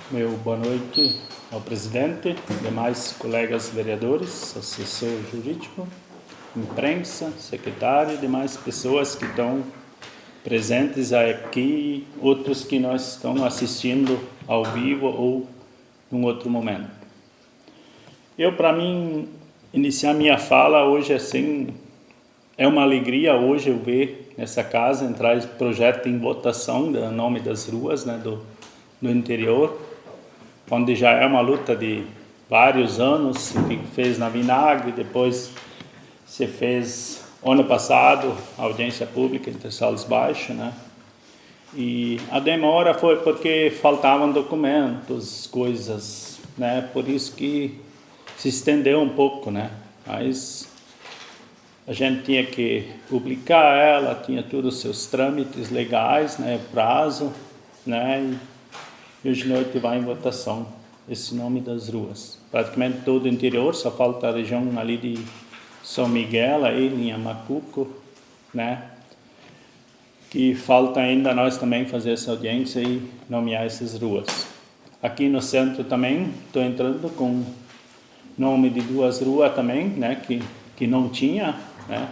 Meu boa noite ao presidente, demais colegas vereadores, assessor jurídico, imprensa, secretário e demais pessoas que estão presentes aqui, outros que nós estamos assistindo ao vivo ou num outro momento. Para mim, iniciar minha fala hoje assim, é uma alegria hoje eu ver nessa casa entrar esse projeto em votação do nome das ruas, né, do interior, onde já é uma luta de vários anos, se fez na Vinagre, depois se fez ano passado a audiência pública entre Salos Baixo, né? E a demora foi porque faltavam documentos, coisas, né? Por isso que se estendeu um pouco, né? Mas a gente tinha que publicar ela, tinha todos os seus trâmites legais, né? Prazo, né? E hoje à noite vai em votação esse nome das ruas. Praticamente todo o interior, só falta a região ali de São Miguel, aí em Amacuco, né? Que falta ainda nós também fazer essa audiência e nomear essas ruas. Aqui no centro também estou entrando com nome de duas ruas também, né? Que não tinha, né?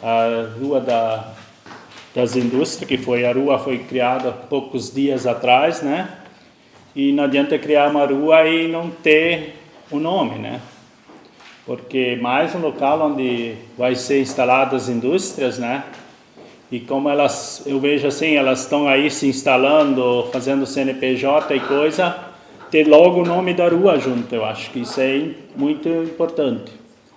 A rua das indústrias, que a rua foi criada poucos dias atrás, né? E não adianta criar uma rua e não ter o nome, né? Porque mais um local onde vai ser instaladas as indústrias, né? E como eu vejo assim, elas estão aí se instalando, fazendo CNPJ e coisa, ter logo o nome da rua junto, eu acho que isso é muito importante.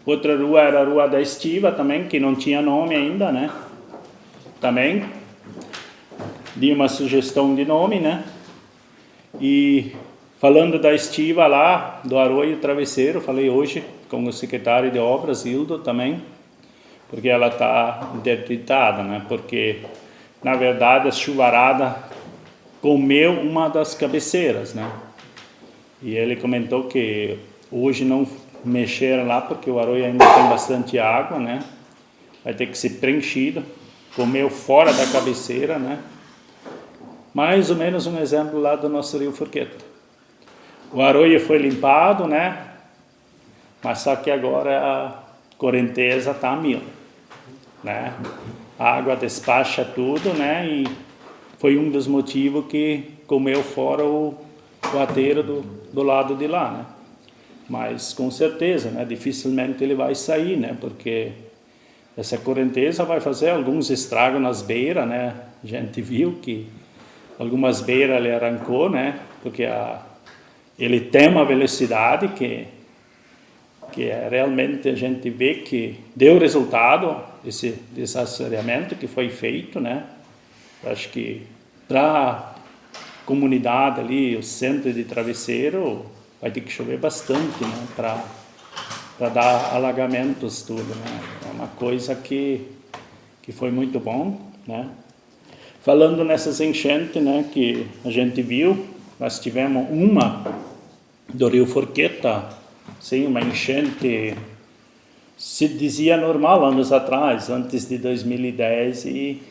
Outra rua era a Rua da Estiva também, que não tinha nome ainda, né? Também de uma sugestão de nome, né? E falando da estiva lá, do Arroio Travesseiro, falei hoje com o secretário de obras, Hildo, também, porque ela está interditada, né? Porque, na verdade, a chuvarada comeu uma das cabeceiras, né? E ele comentou que hoje não mexeram lá, porque o arroio ainda tem bastante água, né? Vai ter que ser preenchido, comeu fora da cabeceira, né? Mais ou menos um exemplo lá do nosso rio Forqueta. O arroio foi limpado, né? Mas só que agora a correnteza está a 1000, né? A água despacha tudo, né? E foi um dos motivos que comeu fora o ateiro do lado de lá, né? Mas com certeza, né? Dificilmente ele vai sair, né? Porque essa correnteza vai fazer alguns estragos nas beiras, né? A gente viu que algumas beiras ele arrancou, né? Porque ele tem uma velocidade que realmente a gente vê que deu resultado, esse desassoreamento que foi feito, né? Acho que para a comunidade ali, o centro de Travesseiro, vai ter que chover bastante, né? Para dar alagamentos tudo, né? É uma coisa que foi muito bom, né? Falando nessas enchentes, né, que a gente viu, nós tivemos uma do Rio Forqueta, sim, uma enchente, se dizia normal anos atrás, antes de 2010 e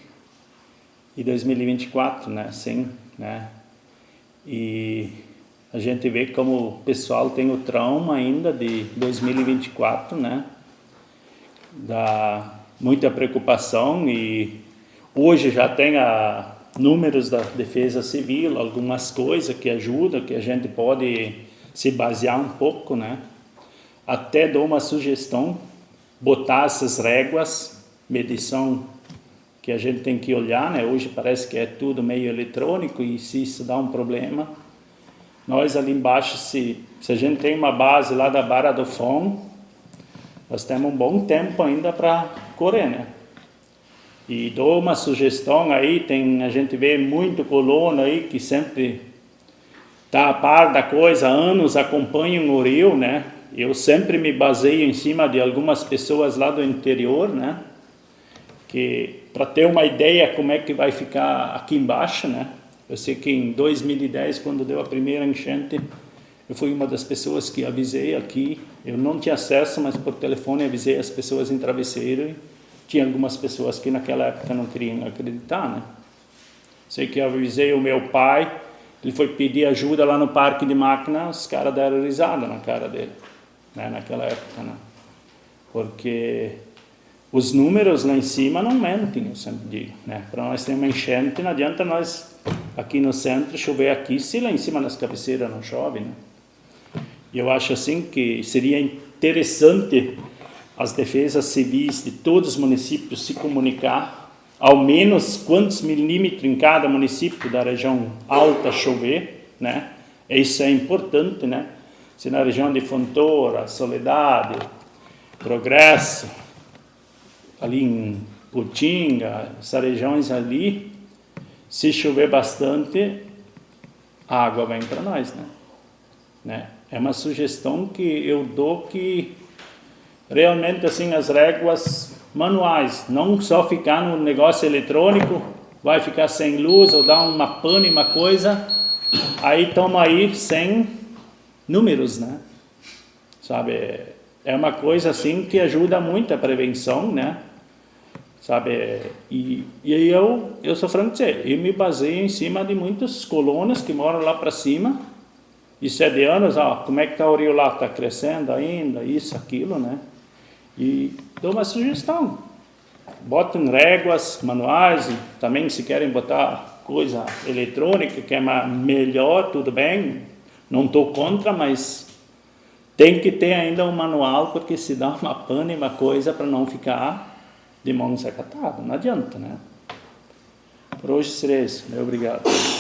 2024, né, sim, né, e a gente vê como o pessoal tem o trauma ainda de 2024, né, dá muita preocupação e hoje já tem números da Defesa Civil, algumas coisas que ajudam, que a gente pode se basear um pouco, né? Até dou uma sugestão, botar essas réguas, medição que a gente tem que olhar, né? Hoje parece que é tudo meio eletrônico e se isso dá um problema, nós ali embaixo, se a gente tem uma base lá da Barra do Fão, nós temos um bom tempo ainda para correr, né? E dou uma sugestão aí, a gente vê muito colono aí que sempre está a par da coisa, anos acompanham o rio, né? Eu sempre me baseio em cima de algumas pessoas lá do interior, né? Que para ter uma ideia como é que vai ficar aqui embaixo, né? Eu sei que em 2010, quando deu a primeira enchente, eu fui uma das pessoas que avisei aqui. Eu não tinha acesso, mas por telefone avisei as pessoas em Travesseiro. Tinha algumas pessoas que naquela época não queriam acreditar, né? Sei que eu avisei o meu pai, Ele foi pedir ajuda lá no parque de máquina, os caras deram risada na cara dele, né, naquela época, né? Porque os números lá em cima não mentem, eu sempre digo, né? Para nós ter uma enchente, não adianta nós aqui no centro chover aqui, se lá em cima nas cabeceiras não chove, né? E eu acho assim que seria interessante as defesas civis de todos os municípios se comunicar, ao menos quantos milímetros em cada município da região alta chover, né? Isso é importante, né? Se na região de Fontoura, Soledade, Progresso, ali em Putinga, essas regiões ali, se chover bastante, a água vem para nós, né? É uma sugestão que eu dou, que realmente assim as réguas manuais, não só ficar no negócio eletrônico, vai ficar sem luz ou dar uma pane, uma coisa, aí toma aí sem números, né? Sabe, é uma coisa assim que ajuda muito a prevenção, né? Sabe, e eu sou franco dizer, eu me baseio em cima de muitos colonos que moram lá para cima, e 7 anos, ó, como é que está o rio lá, está crescendo ainda, isso, aquilo, né? E dou uma sugestão, botem réguas manuais, e também se querem botar coisa eletrônica, que é melhor, tudo bem, não estou contra, mas tem que ter ainda um manual, porque se dá uma pane, uma coisa, para não ficar de mãos acatadas, não adianta, né? Por hoje seria isso, obrigado.